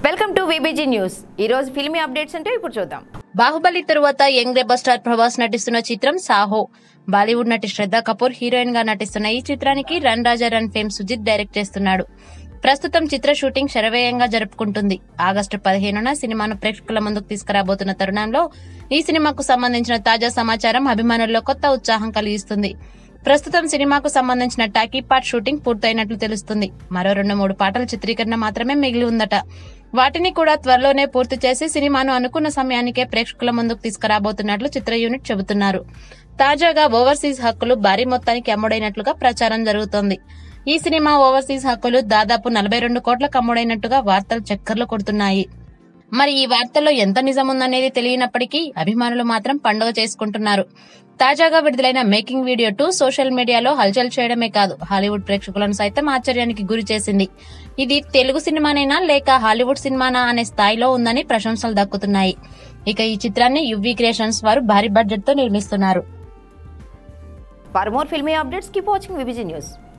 Welcome to VBG news. ఈ రోజు filmy updates అంటే ఇప్పుడు చూద్దాం. బాహుబలి తరువాత యంగ్ రెబల్ స్టార్ ప్రభాస్ నటిస్తున్న చిత్రం సాహో. బాలీవుడ్ నటి శ్రద్ధా కపూర్ హీరోయిన్ గా నటిస్తున్న ఈ చిత్రానికి రన్ రాజా రన్ ఫేమ్ సుజిత్ డైరెక్ట్ చేస్తున్నాడు. ప్రస్తుతం చిత్ర షూటింగ్ శరవేగంగా జరుపుకుంటుంది. ఆగస్టు 15న సినిమాను ప్రేక్షకుల ముందుకు తీసుకురాబోతున్న తరుణంలో ఈ సినిమాకు సంబంధించిన తాజా సమాచారం అభిమానుల్లో కొత్త ఉత్సాహం కలిగిస్తుంది. ప్రస్తుతం సినిమాకు సంబంధించిన టాకీ పార్ట్ షూటింగ్ పూర్తయినట్లు తెలుస్తుంది. మరో 2-3 పాటల చిత్రీకరణ మాత్రమే మిగిలి ఉందట. వాటిని కూడా త్వరలోనే పూర్తి చేసి సినిమాను అనుకున్న సమయానికే ప్రేక్షకుల ముందుకు తీసుకురాబోతున్నట్లు చిత్ర యూనిట్ చెబుతున్నారు. తాజాగా ఓవర్సీస్ హక్కులు భారీ మొత్తానికి అమ్ముడైనట్లుగా ప్రచారం జరుగుతోంది. ఈ సినిమా ఓవర్సీస్ హక్కులు దాదాపు 42 కోట్లకు అమ్ముడైనట్టుగా వార్తలు చక్కర్లు కొడుతున్నాయి. మరి ఈ వార్తల్లో ఎంత నిజముందనేది తెలియనప్పటికీ అభిమానులు మాత్రం పండుగ చేసుకుంటున్నారు. తాజాగా విడుదలైన మేకింగ్ వీడియో 2 సోషల్ మీడియాలో హల్చల్ చేయడమే కాదు, హాలీవుడ్ ప్రేక్షకులను సైతం ఆశ్చర్యానికి గురి చేసింది. ఇది తెలుగు సినిమానేనా లేక హాలీవుడ్ సినిమానా అనే స్థాయిలో ఉందని ప్రశంసలు దక్కుతున్నాయి. ఇక ఈ చిత్రాన్ని యువి క్రియేషన్స్ వారు భారీ బడ్జెట్ తో నిర్మిస్తున్నారు. For more filmy updates keep watching VBG news.